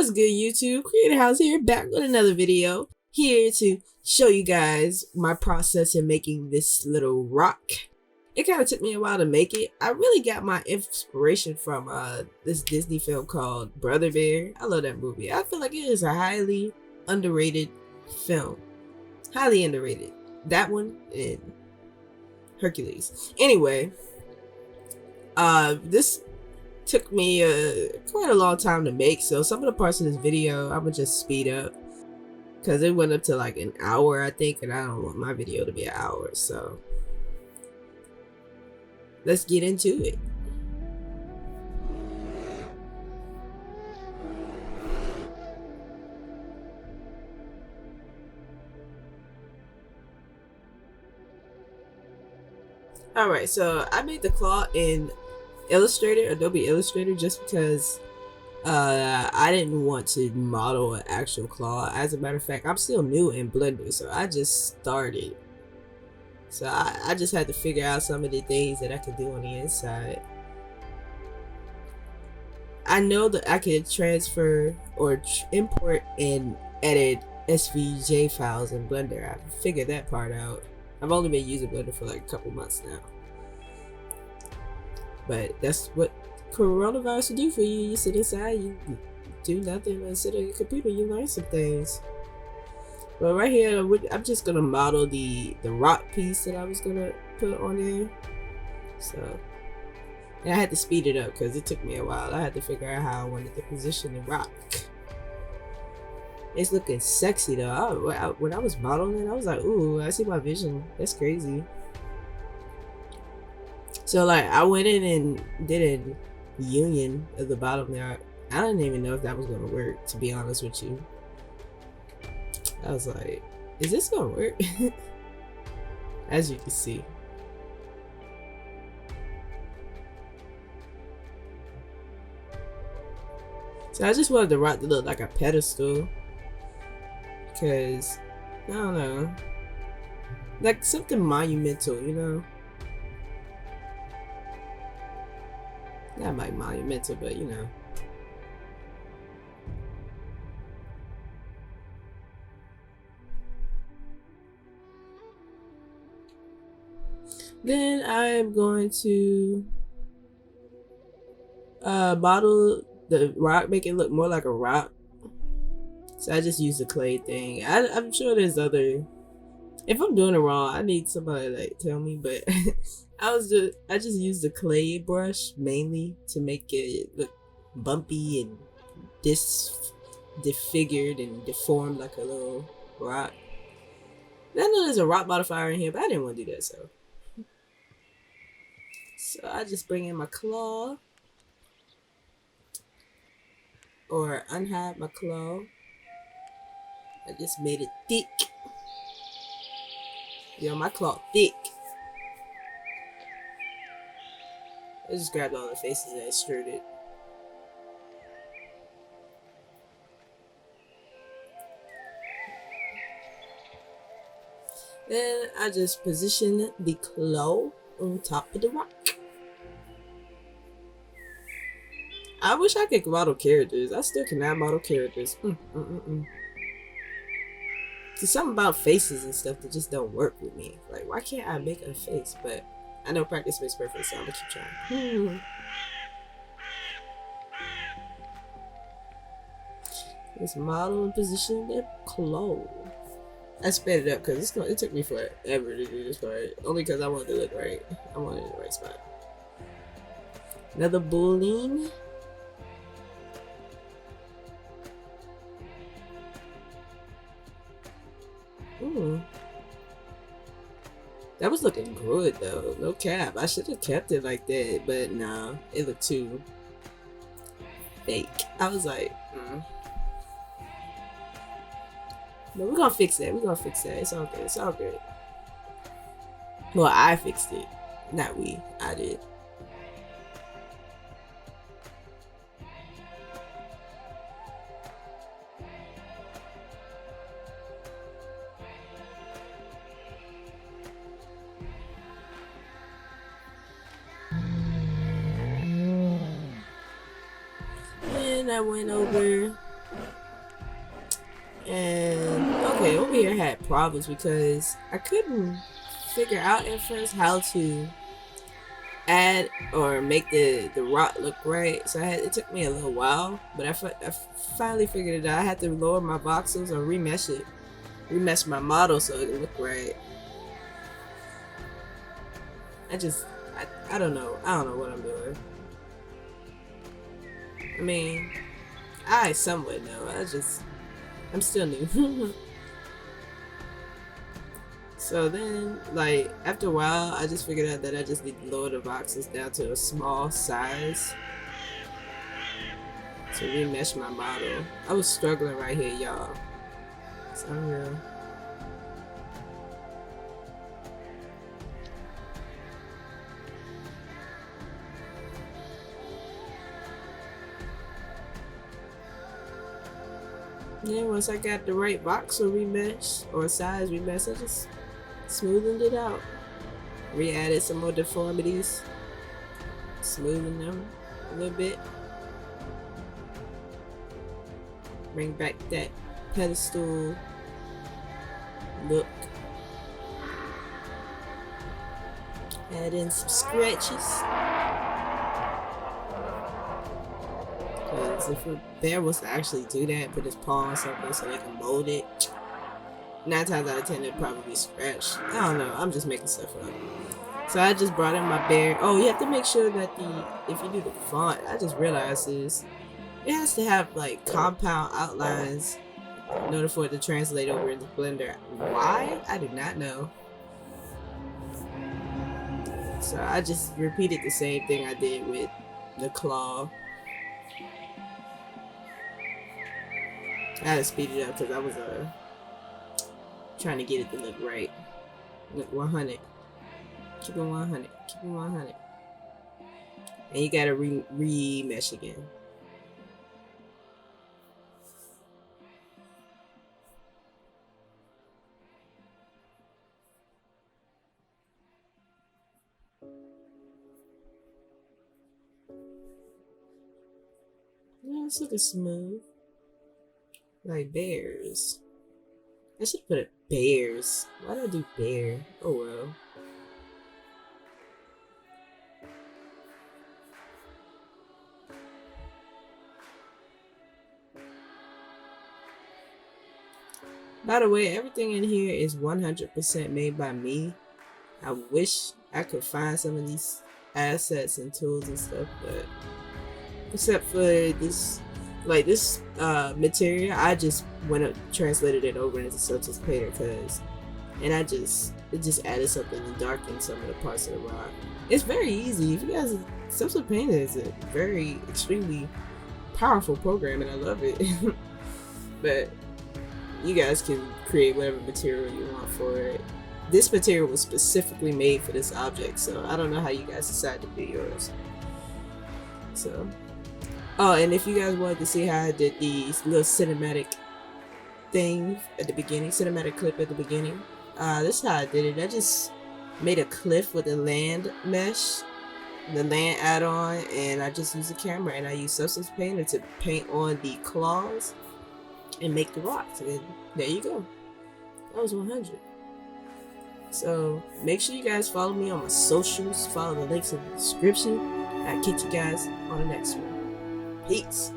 What's good, YouTube? Creator House here, back with another video. Here to show you guys my process in making this little rock. It kind of took me a while to make it. I really got my inspiration from this Disney film called Brother Bear. I love that movie. I feel like it is a highly underrated film. Highly underrated. That one and Hercules. Anyway, this took me quite a long time to make, so some of the parts of this video I'm gonna just speed up because it went up to like an hour, I think, and I don't want my video to be an hour, so let's get into it. Alright, so I made the claw in Illustrator, Adobe Illustrator, just because I didn't want to model an actual claw. As a matter of fact, I'm still new in Blender, so I just started. So I just had to figure out some of the things that I could do on the inside. I know that I could transfer or import and edit SVG files in Blender. I figured that part out. I've only been using Blender for like a couple months now. But that's what coronavirus will do for you. You sit inside, you do nothing, and sit at your computer, you learn some things. But right here, I'm just gonna model the rock piece that I was gonna put on there. So, and I had to speed it up because it took me a while. I had to figure out how I wanted to position the rock. It's looking sexy though. When I was modeling, I was like, ooh, I see my vision. That's crazy. So like, I went in and did a union at the bottom there. I didn't even know if that was gonna work, to be honest with you. I was like, is this gonna work? As you can see. So I just wanted the rock to look like a pedestal. Because, I don't know. Like something monumental, you know? Not like monumental, but you know. Then I'm going to model the rock, make it look more like a rock. So I just use the clay thing. I'm sure there's other. If I'm doing it wrong, I need somebody to like tell me. But I just used the clay brush mainly to make it look bumpy and disfigured and deformed like a little rock. I know there's a rock modifier in here, but I didn't want to do that, so I just bring in my claw or unhide my claw. I just made it thick. Yo, my claw thick. I just grabbed all the faces and extruded. Then I just position the claw on top of the rock. I wish I could model characters. I still cannot model characters. There's something about faces and stuff that just don't work with me. Like, why can't I make a face? But I know practice makes perfect, so I'm gonna keep trying. Let's model and position the claw. I sped it up because it took me forever to do this part. Only because I wanted to look right. I wanted it in the right spot. Another boolean. That was looking good though, no cap. I should have kept it like that, but nah, it looked too fake. I was like, but we're gonna fix that. It's all good. It's all good. Well, I fixed it, not we. I did. And I went over And okay, over here I had problems because I couldn't figure out at first how to add or make the rock look right. So it took me a little while, but I finally figured it out. I had to lower my voxels or remesh my model so it looked right. I don't know. I don't know what I'm doing. I mean, I somewhat know. I'm still new. So then, like, after a while, I just figured out that I just need to lower the boxes down to a small size to remesh my model. I was struggling right here, y'all. It's unreal. Yeah, once I got the right voxel remesh or size remesh, I just smoothened it out. Re-added some more deformities, smoothing them a little bit. Bring back that pedestal look. Add in some scratches. Because if a bear was to actually do that, put his paw on something so they can mold it, 9 times out of 10 it'd probably be scratched. I don't know, I'm just making stuff up. So I just brought in my bear. Oh, you have to make sure that if you do the font, I just realized this, it has to have like compound outlines in order for it to translate over into Blender. Why? I do not know. So I just repeated the same thing I did with the claw. I had to speed it up because I was trying to get it to look right. Look 100. Keep it 100. Keep it 100. And you gotta remesh again. Yeah, it's looking smooth. Like bears. I should put it bears. Why did I do bear? Oh well. By the way, everything in here is 100% made by me. I wish I could find some of these assets and tools and stuff, but except for this, like this material, I just went up, translated it over into Celtx Painter and it just added something and darkened some of the parts of the rock. It's very easy. If you guys, Celtx Painter is a very extremely powerful program, and I love it. But you guys can create whatever material you want for it. This material was specifically made for this object, so I don't know how you guys decide to do yours. So, oh, and if you guys wanted to see how I did these little cinematic thing at the beginning, cinematic clip at the beginning, this is how I did it. I just made a cliff with a land mesh, the land add-on, and I just used a camera and I used Celtx Painter to paint on the claws and make the rocks, and there you go. That was 100. So make sure you guys follow me on my socials, follow the links in the description. I'll catch you guys on the next one. Peace.